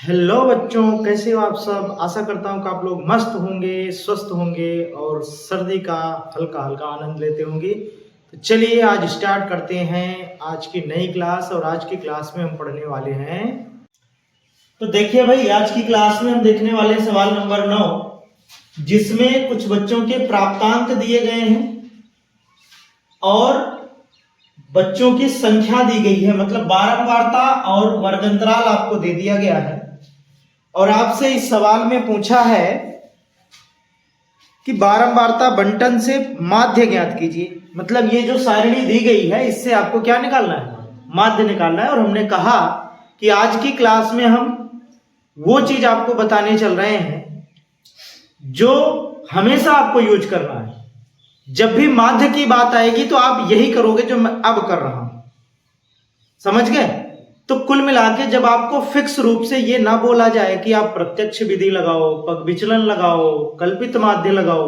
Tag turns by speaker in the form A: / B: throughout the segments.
A: Hello बच्चों, कैसे हो आप सब। आशा करता हूँ कि आप लोग मस्त होंगे, स्वस्थ होंगे और सर्दी का हल्का हल्का आनंद लेते होंगे। तो चलिए आज स्टार्ट करते हैं आज की नई क्लास। और आज की क्लास में हम पढ़ने वाले हैं, तो देखिए भाई, आज की क्लास में हम देखने वाले हैं सवाल नंबर 9, जिसमें कुछ बच्चों के प्राप्तांक दिए गए हैं और बच्चों की संख्या दी गई है, मतलब बारंबारता और वर्गांतराल आपको दे दिया गया है। और आपसे इस सवाल में पूछा है कि बारंबारता बंटन से माध्य ज्ञात कीजिए। मतलब ये जो सारणी दी गई है, इससे आपको क्या निकालना है? माध्य निकालना है। और हमने कहा कि आज की क्लास में हम वो चीज आपको बताने चल रहे हैं जो हमेशा आपको यूज करना है। जब भी माध्य की बात आएगी तो आप यही करोगे जो मैं अब कर रहा हूं। समझ गए? तो कुल मिला के जब आपको फिक्स रूप से ये ना बोला जाए कि आप प्रत्यक्ष विधि लगाओ, पग विचलन लगाओ, कल्पित माध्य लगाओ,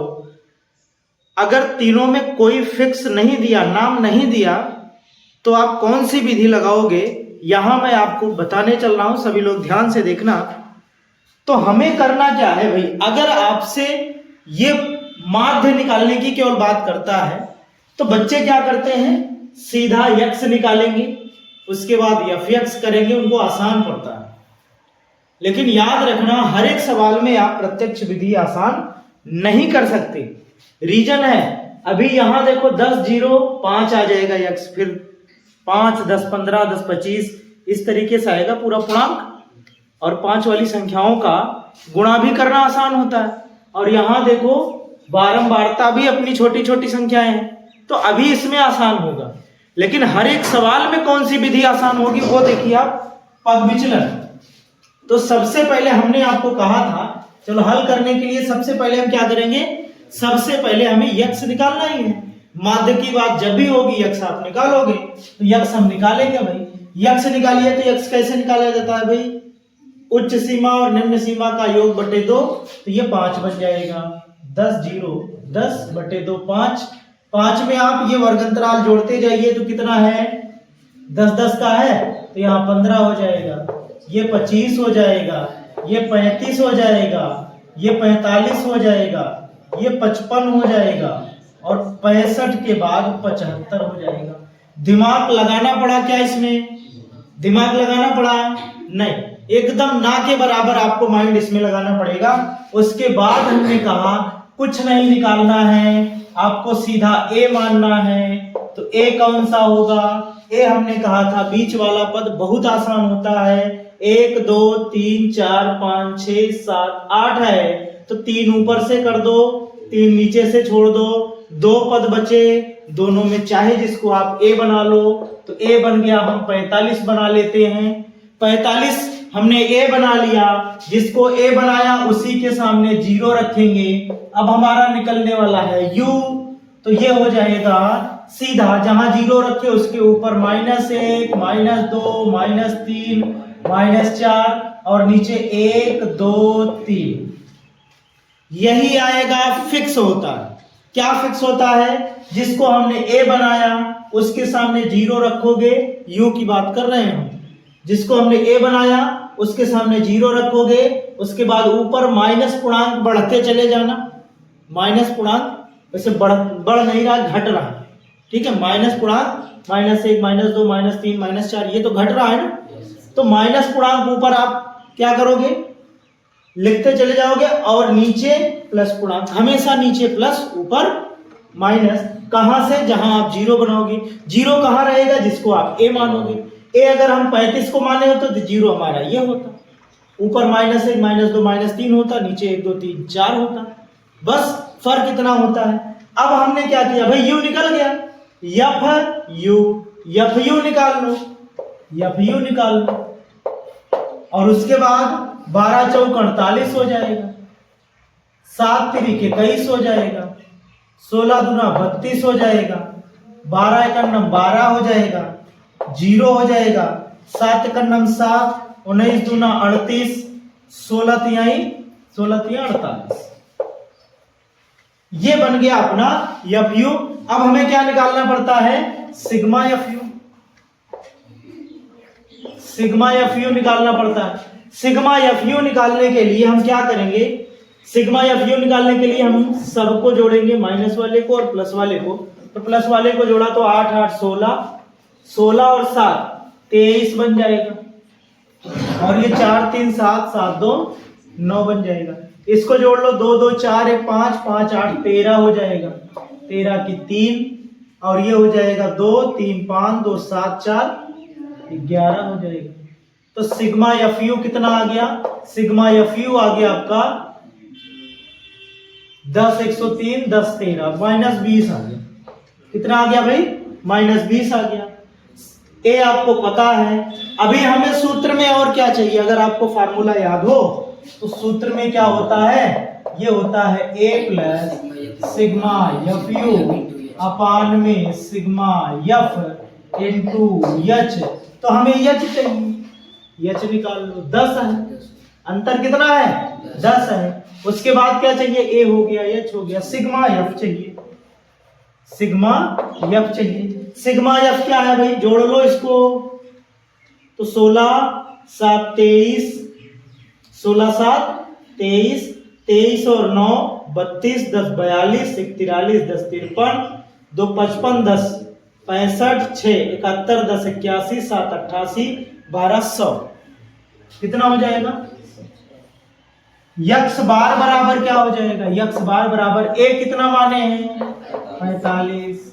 A: अगर तीनों में कोई फिक्स नहीं दिया, नाम नहीं दिया, तो आप कौन सी विधि लगाओगे, यहां मैं आपको बताने चल रहा हूं। सभी लोग ध्यान से देखना। तो हमें करना क्या है भाई, अगर आपसे ये माध्य निकालने की केवल बात करता है तो बच्चे क्या करते हैं, सीधा यक्स निकालेंगे, उसके बाद एफ करेंगे, उनको आसान पड़ता है। लेकिन याद रखना, हर एक सवाल में आप प्रत्यक्ष विधि आसान नहीं कर सकते। रीजन है, अभी यहां देखो 10 0 5 आ जाएगा यक्स, फिर 5 10 15 10 25 इस तरीके से आएगा पूरा पूर्णांक। और 5 वाली संख्याओं का गुणा भी करना आसान होता है। और यहां देखो बारंबारता भी अपनी छोटी छोटी संख्याएं हैं, तो अभी इसमें आसान होगा। लेकिन हर एक सवाल में कौन सी विधि आसान होगी वो देखिए आप, पग विचलन। तो सबसे पहले हमने आपको कहा था, चलो हल करने के लिए सबसे पहले हम क्या करेंगे, सबसे पहले हमें यक्स निकालना ही है। माध्य की बात जब भी होगी यक्स आप निकालोगे, तो यक्स हम निकालेंगे भाई। यक्स निकालिए तो यक्स कैसे निकाला जाता है भाई, उच्च सीमा और निम्न सीमा का योग बटे 2, तो ये 5 बन जाएगा। 10 0 10 बटे 2 5। 5 में आप ये वर्गांतराल जोड़ते जाइए तो कितना है, 10 10 का है तो यहाँ 15 हो जाएगा, ये 25 हो जाएगा, ये 35 हो जाएगा, ये 45 हो जाएगा, ये 55 हो जाएगा, और 65 के बाद 75 हो जाएगा। दिमाग लगाना पड़ा क्या इसमें? दिमाग लगाना पड़ा? नहीं, एकदम ना के बराबर आपको माइंड इसमें लगाना पड़ेगा। उसके बाद हमने कहा कुछ नहीं निकालना है, आपको सीधा ए मानना है। तो ए कौन सा होगा? ए हमने कहा था बीच वाला पद बहुत आसान होता है। 1 2 3 4 5 6 7 8 है, तो 3 ऊपर से कर दो, 3 नीचे से छोड़ दो, 2 पद बचे, दोनों में चाहे जिसको आप ए बना लो। तो ए बन गया, हम 45 बना लेते हैं। 45 हमने ए बना लिया, जिसको ए बनाया उसी के सामने 0 रखेंगे। अब हमारा निकलने वाला है u, तो ये हो जाएगा सीधा, जहां 0 रखे उसके ऊपर -1 -2 -3 -4 और नीचे 1 2 3। यही आएगा, फिक्स होता है। क्या फिक्स होता है? जिसको हमने ए बनाया उसके सामने 0 रखोगे, u की बात कर रहे हैं हम। जिसको हमने ए बनाया उसके सामने 0 रखोगे, उसके बाद ऊपर माइनस पूर्णांक बढ़ते चले जाना। माइनस पूर्णांक वैसे बढ़ नहीं रहा, घट रहा है, ठीक है। माइनस पूर्णांक -1 -2 -3 -4 ये तो घट रहा है ना। तो माइनस पूर्णांक ऊपर आप क्या करोगे, लिखते चले जाओगे, और नीचे प्लस पूर्णांक, हमेशा नीचे प्लस ऊपर माइनस। कहां से? जहां आप 0 बनाओगे। 0 कहां रहेगा? जिसको आप ए मानोगे। ए अगर हम 35 को माने होते तो 0 हमारा ये होता, ऊपर -1 -2 -3 होता, नीचे 1 2 3 4 होता। बस फर्क इतना होता है। अब हमने क्या किया भाई, यू निकल गया, एफ यू निकाल लो, एफ यू निकाल लो। और उसके बाद 12 चौक 48 हो जाएगा, 7 तिरिक 21 हो जाएगा, 16 दूना 32 हो जाएगा, 12 एकम 12 हो जाएगा, 0 हो जाएगा, 7 एकम 7, 19 दूना 38, 16 तिहाई 48। ये बन गया अपना एफ यू। अब हमें क्या निकालना पड़ता है, sigma F you. Sigma F you निकालना पड़ता है। सिग्मा एफ यू निकालने के लिए हम क्या करेंगे, सिग्मा एफ यू निकालने के लिए हम सबको जोड़ेंगे, माइनस वाले को और प्लस वाले को। तो प्लस वाले को जोड़ा तो 8 8 16, 16 और 7 23 बन जाएगा, और ये 4 3 7 7 2 9 बन जाएगा। इसको जोड़ लो, 2 2 4 1 5 5 8 13 हो जाएगा, 13 की 3, और ये हो जाएगा 2 3 5 2 7 4 11 हो जाएगा। तो सिग्मा एफ यू कितना आ गया, सिग्मा एफ यू आ गया आपका 10 103 10 13 -20 आ गया। कितना आ गया भाई, -20 आ गया। ए आपको पता है। अभी हमें सूत्र में और क्या चाहिए, अगर आपको फार्मूला याद हो तो सूत्र में क्या होता है, ये होता है a plus sigma F U upon में सिग्मा एफ इंटू एच। तो हमें एच चाहिए, एच निकाल लो, 10 है, अंतर कितना है 10 है। उसके बाद क्या चाहिए, ए हो गया एच हो गया, सिग्मा एफ चाहिए, सिग्मा एफ चाहिए। सिग्मा एफ क्या है भाई, जोड़ लो इसको, तो 16 7 23, 16 7 23, 23 और 9 32, 10 42, 1 43, 10 53, 2 55, 10 65, 6 71, 10 81, 7 88, 12 100। कितना हो जाएगा, यक्स बार बराबर क्या हो जाएगा, यक्स बार बराबर ए कितना माने हैं 45।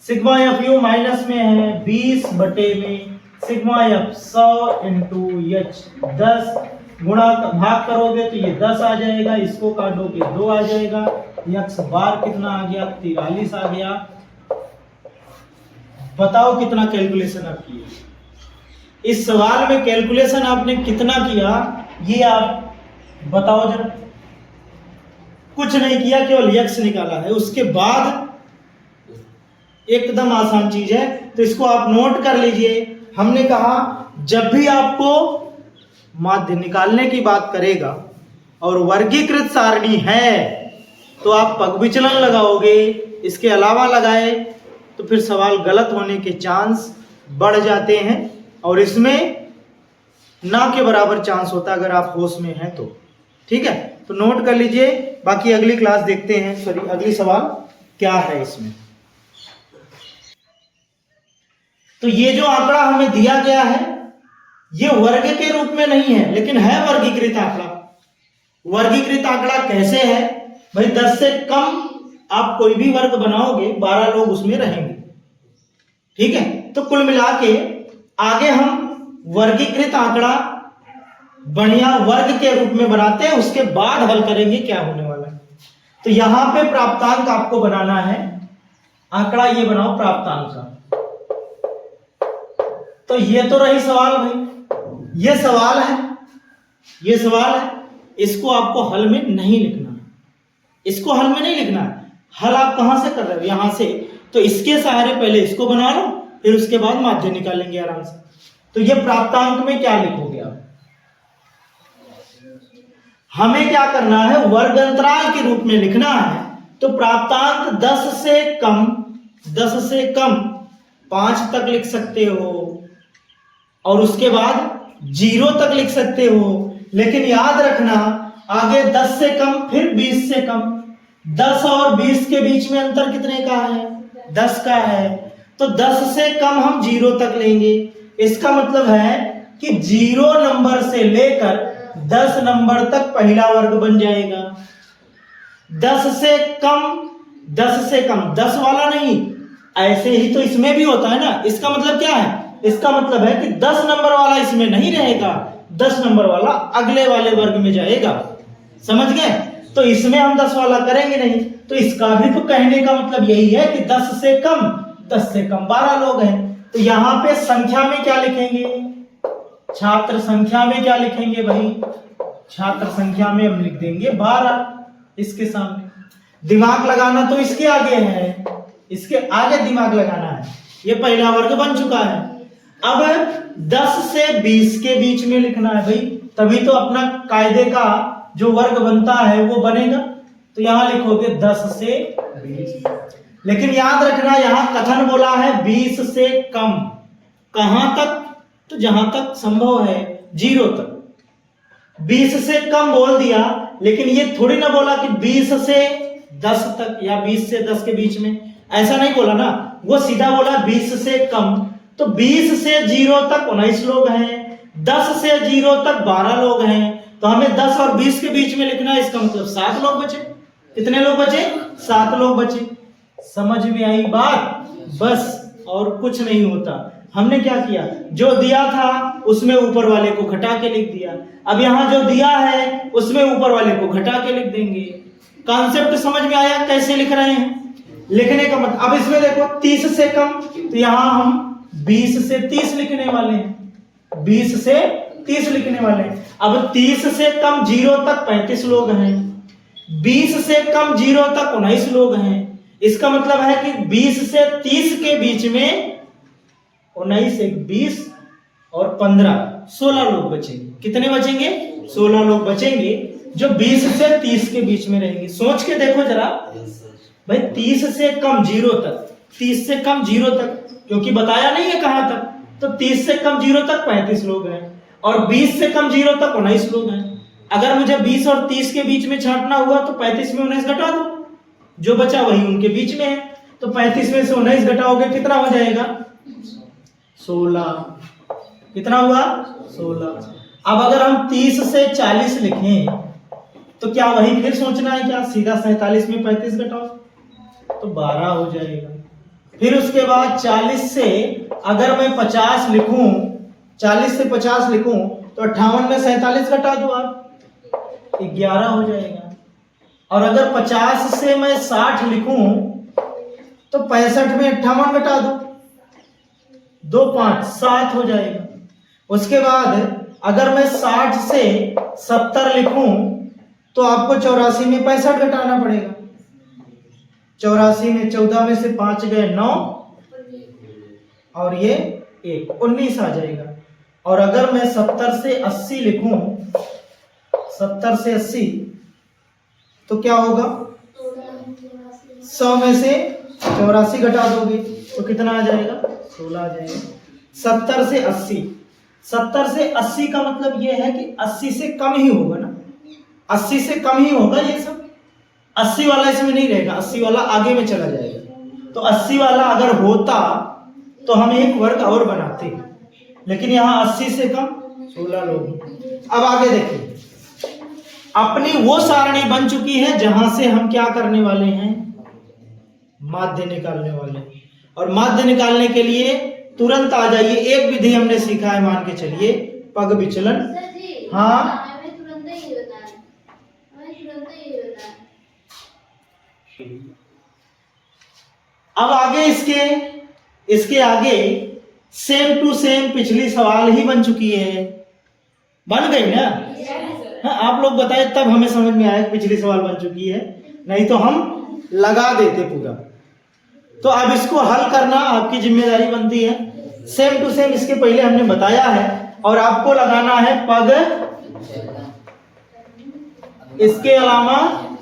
A: सिग्मा एफ यू माइनस में है 20 बटे में सिग्मा एफ 100 इंटू एच 10, गुणा भाग करोगे तो ये 10 आ जाएगा, इसको काटोगे 2 आ जाएगा। यक्स बार कितना आ गया 43 आ गया। बताओ कितना कैलकुलेशन आप किए, इस सवाल में कैलकुलेशन आपने कितना किया, ये आप बताओ जरा। कुछ नहीं किया, केवल यक्स निकाला है। उसके बाद एकदम आसान चीज है, तो इसको आप नोट कर लीजिए। हमने कहा जब भी आपको माध्य निकालने की बात करेगा और वर्गीकृत सारणी है तो आप पग विचलन लगाओगे, इसके अलावा लगाए तो फिर सवाल गलत होने के चांस बढ़ जाते हैं, और इसमें ना के बराबर चांस होता है अगर आप होश में हैं तो। ठीक है, तो नोट कर लीजिए। बाकी अगली क्लास देखते हैं, सॉरी अगली सवाल क्या है इसमें। तो ये जो आंकड़ा हमें दिया गया है ये वर्ग के रूप में नहीं है, लेकिन है वर्गीकृत आंकड़ा। वर्गीकृत आंकड़ा कैसे है भाई, 10 से कम आप कोई भी वर्ग बनाओगे 12 लोग उसमें रहेंगे। ठीक है, तो कुल मिला के आगे हम वर्गीकृत आंकड़ा बढ़िया वर्ग के रूप में बनाते हैं, उसके बाद हल करेंगे क्या होने वाला है। तो यहां पे प्राप्तांक आपको बनाना है, आंकड़ा ये बनाओ प्राप्तांक का। तो ये तो रही सवाल भाई, ये सवाल है, ये सवाल है, इसको आपको हल में नहीं लिखना है, इसको हल में नहीं लिखना है। हल आप कहां से कर रहे हो, यहां से। तो इसके सहारे पहले इसको बना लो, फिर उसके बाद माध्य निकालेंगे आराम से। तो ये प्राप्तांक में क्या लिखोगे आप, हमें क्या करना है, वर्ग अंतराल के रूप में लिखना है। तो प्राप्तांक 10 से कम, 10 से कम 5 तक लिख सकते हो, और उसके बाद 0 तक लिख सकते हो। लेकिन याद रखना आगे 10 से कम, फिर 20 से कम। 10 और 20 के बीच में अंतर कितने का है, 10 का है। तो 10 से कम हम 0 तक लेंगे। इसका मतलब है कि 0 नंबर से लेकर 10 नंबर तक पहला वर्ग बन जाएगा। 10 से कम, 10 से कम 10 वाला नहीं, ऐसे ही तो इसमें भी होता है ना। इसका मतलब क्या है, इसका मतलब है कि 10 नंबर वाला इसमें नहीं रहेगा, 10 नंबर वाला अगले वाले वर्ग में जाएगा। समझ गए, तो इसमें हम 10 वाला करेंगे नहीं। तो इसका भी तो कहने का मतलब यही है कि 10 से कम, 10 से कम 12 लोग हैं। तो यहां पे संख्या में क्या लिखेंगे, छात्र संख्या में क्या लिखेंगे भाई, छात्र संख्या में हम लिख देंगे 12 इसके सामने। दिमाग लगाना तो इसके आगे है, इसके आगे दिमाग लगाना है। ये पहला वर्ग बन चुका है। अब 10 से 20 के बीच में लिखना है भाई, तभी तो अपना कायदे का जो वर्ग बनता है वो बनेगा। तो यहां लिखोगे 10 से 20। लेकिन याद रखना यहां कथन बोला है 20 से कम, कहां तक, तो जहां तक संभव है 0 तक। 20 से कम बोल दिया, लेकिन ये थोड़ी ना बोला कि 20 से 10 तक या 20 से 10 के बीच में, ऐसा नहीं बोला ना। वो सीधा बोला 20 से कम। तो 20 से 0 तक 19 लोग हैं, 10 से 0 तक 12 लोग हैं, तो हमें 10 और 20 के बीच में लिखना है। इसका मतलब 7 लोग बचे। कितने लोग बचे? 7 लोग बचे। समझ में आई बात? बस, और कुछ नहीं होता। हमने क्या किया, जो दिया था उसमें ऊपर वाले को घटा के लिख दिया। अब यहाँ जो दिया है उसमें ऊपर वाले को घटा के लिख देंगे। कॉन्सेप्ट समझ में आया कैसे लिख रहे हैं? लिखने का मतलब, अब इसमें देखो 30 से कम, तो यहाँ हम 20 से 30 लिखने वाले हैं। 20 से 30 लिखने वाले हैं। अब 30 से कम 0 तक 35 लोग हैं, 20 से कम 0 तक 19 लोग हैं। इसका मतलब है कि 20 से 30 के बीच में 19 एक 20 और 15 16 लोग बचेंगे। कितने बचेंगे? 16 लोग बचेंगे जो 20 से 30 के बीच में रहेंगे। सोच के देखो जरा भाई, 30 से कम 0 तक, 30 से कम 0 तक, क्योंकि बताया नहीं है कहां तक, तो 30 से कम 0 तक 35 लोग हैं और 20 से कम 0 तक 19 लोग हैं। अगर मुझे 20 और 30 के बीच में छांटना हुआ तो 35 में 19 घटा दो, जो बचा वही उनके बीच में है। तो 35 में से 19 घटाओगे कितना हो जाएगा? 16। कितना हुआ? 16। अब अगर हम 30 से 40 लिखें तो क्या वही फिर सोचना है क्या? सीधा 47 में 35 घटाओ तो 12 हो जाएगा। फिर उसके बाद 40 से अगर मैं 50 लिखूं, 40 से 50 लिखूं तो 58 में 47 घटा दो आप, 11 हो जाएगा। और अगर 50 से मैं 60 लिखूं तो 65 में 58 घटा दो, 2 5 7 हो जाएगा। उसके बाद अगर मैं 60 से 70 लिखूं तो आपको 84 में 65 घटाना पड़ेगा। 84 में 14 में से 5 गए 9 और ये 1, 19 आ जाएगा। और अगर मैं 70 से 80 लिखूं, 70 से 80 तो क्या होगा? 100 में से 84 घटा दोगे तो कितना आ जाएगा? 16 आ जाएगा। 70 से 80, 70 से 80 का मतलब ये है कि 80 से कम ही होगा ना, 80 से कम ही होगा ये सब। 80 वाला इसमें नहीं रहेगा, 80 वाला आगे में चला जाएगा। तो 80 वाला अगर होता तो हम एक वर्ग और बनाते, लेकिन यहाँ 80 से कम 16 लोग। अब आगे देखिए, अपनी वो सारणी बन चुकी है जहां से हम क्या करने वाले हैं? माध्य निकालने वाले हैं। और माध्य निकालने के लिए तुरंत आ जाइए, एक विधि हमने सीखा है, मान के चलिए पग विचलन। हाँ, अब आगे इसके आगे सेम टू सेम पिछली सवाल ही बन चुकी है। बन गई ना? हाँ, आप लोग बताए तब हमें समझ में आया पिछली सवाल बन चुकी है, नहीं तो हम लगा देते पूरा। तो अब इसको हल करना आपकी जिम्मेदारी बनती है। सेम टू सेम इसके पहले हमने बताया है और आपको लगाना है पग, इसके अलावा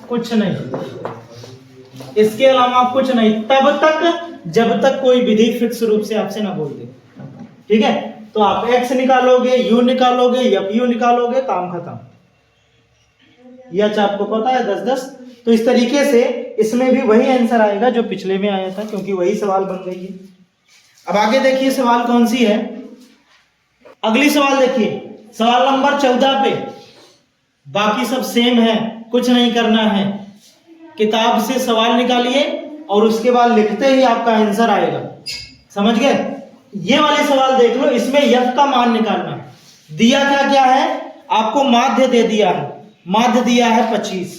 A: कुछ नहीं, इसके अलावा कुछ नहीं, तब तक जब तक कोई विधि फिक्स रूप से आपसे ना बोल दे। ठीक है, तो आप x निकालोगे, u निकालोगे, u निकालोगे, काम खत्म। यह आपको पता है 10-10। तो इस तरीके से इसमें भी वही आंसर आएगा जो पिछले में आया था, क्योंकि वही सवाल बन गई है। अब आगे देखिए सवाल कौन सी है। अगली सवाल देखिए, सवाल नंबर 14 पे। बाकी सब सेम है, कुछ नहीं करना है। किताब से सवाल निकालिए और उसके बाद लिखते ही आपका आंसर आएगा। समझ गए? ये वाले सवाल देख लो, इसमें f का मान निकालना है। दिया क्या क्या है आपको? माध्य दे दिया है, माध्य दिया है 25,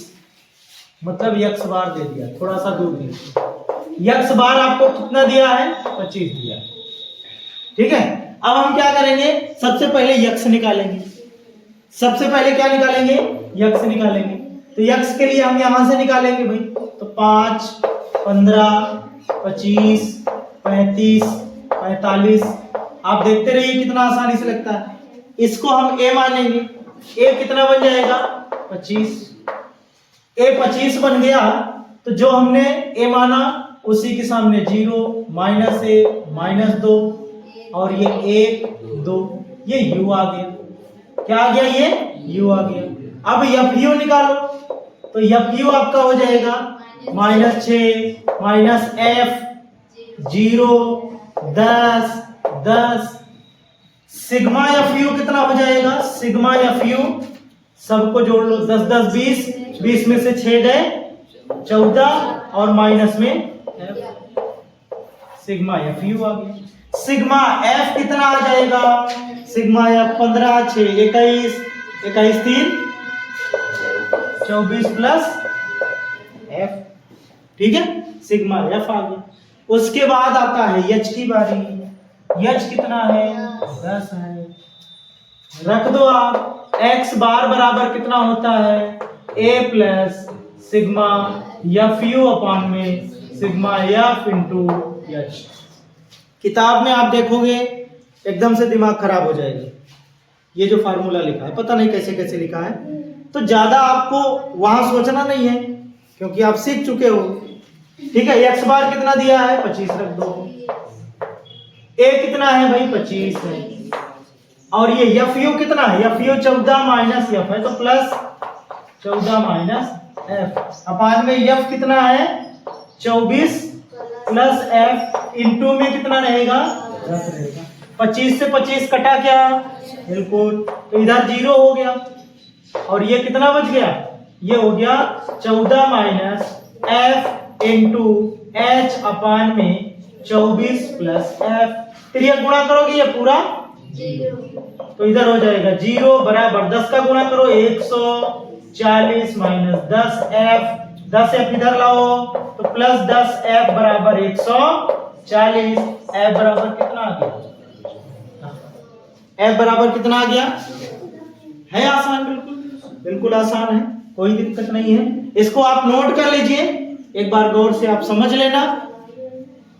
A: मतलब x बार दे दिया, थोड़ा सा दूर दिया। x बार आपको कितना दिया है? 25 दिया। ठीक है, अब हम क्या करेंगे? सबसे पहले x निकालेंगे। सबसे पहले क्या निकालेंगे? x निकालेंगे। तो x के लिए हम यहां से निकालेंगे भाई, तो 5 15 25 35 45। आप देखते रहिए कितना आसानी से लगता है। इसको हम a मानेंगे। a कितना बन जाएगा? 25। a 25 बन गया तो जो हमने a माना उसी के सामने 0 -1 -2 और ये 1 2, ये u आ गया। क्या आ गया? ये u आ गया। अब fu निकालो, तो fu आपका हो जाएगा -6 माइनस f 0 10 10। सिग्मा fu कितना हो जाएगा? सिग्मा fu सबको जोड़ लो, 10 10 20, 20 में से 6 गए 14 और माइनस में f, सिग्मा fu आ गया। सिग्मा f कितना आ जाएगा? सिग्मा f 15 6 21 21 3 24 प्लस f, ठीक है, सिग्मा f आ गया। उसके बाद आता है h की बारी। h कितना है? 10 है। रख दो आप। x बार बराबर कितना होता है? a plus sigma fu upon में सिग्मा f इंटू h। किताब में आप देखोगे एकदम से दिमाग खराब हो जाएगा। ये जो फार्मूला लिखा है पता नहीं कैसे कैसे लिखा है, तो ज्यादा आपको वहां सोचना नहीं है क्योंकि आप सीख चुके हो। ठीक है, x बार कितना दिया है? 25 रख दो। a कितना है भाई? 25 है। और ये fu कितना है? fu 14 माइनस f है, तो प्लस 14 माइनस f अपान में f कितना है? 24 प्लस f इंटू में कितना रहेगा? 10 रहेगा। 25 से 25 कटा क्या? बिल्कुल, तो इधर 0 हो गया और ये कितना बच गया? ये हो गया 14 माइनस f इंटू h अपान में 24 प्लस f। फिर ये गुणा करोगे ये पूरा 0, तो इधर हो जाएगा 0 बराबर 10 का गुणा करो 140 माइनस 10f, 10f इधर लाओ तो प्लस 10f बराबर 140। f बराबर कितना आ गया? f बराबर कितना आ गया? है आसान, बिल्कुल बिल्कुल आसान है, कोई दिक्कत नहीं है। इसको आप नोट कर लीजिए, एक बार गौर से आप समझ लेना।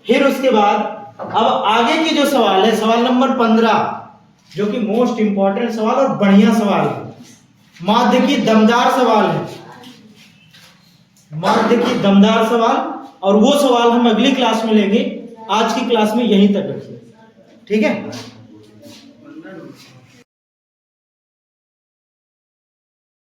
A: फिर उसके बाद अब आगे की जो सवाल है, सवाल नंबर 15, जो कि मोस्ट इंपॉर्टेंट सवाल और बढ़िया सवाल है, माध्य की दमदार सवाल है, माध्य की दमदार सवाल। और वो सवाल हम अगली क्लास में लेंगे, आज की क्लास में यहीं तक रखिए, ठीक है।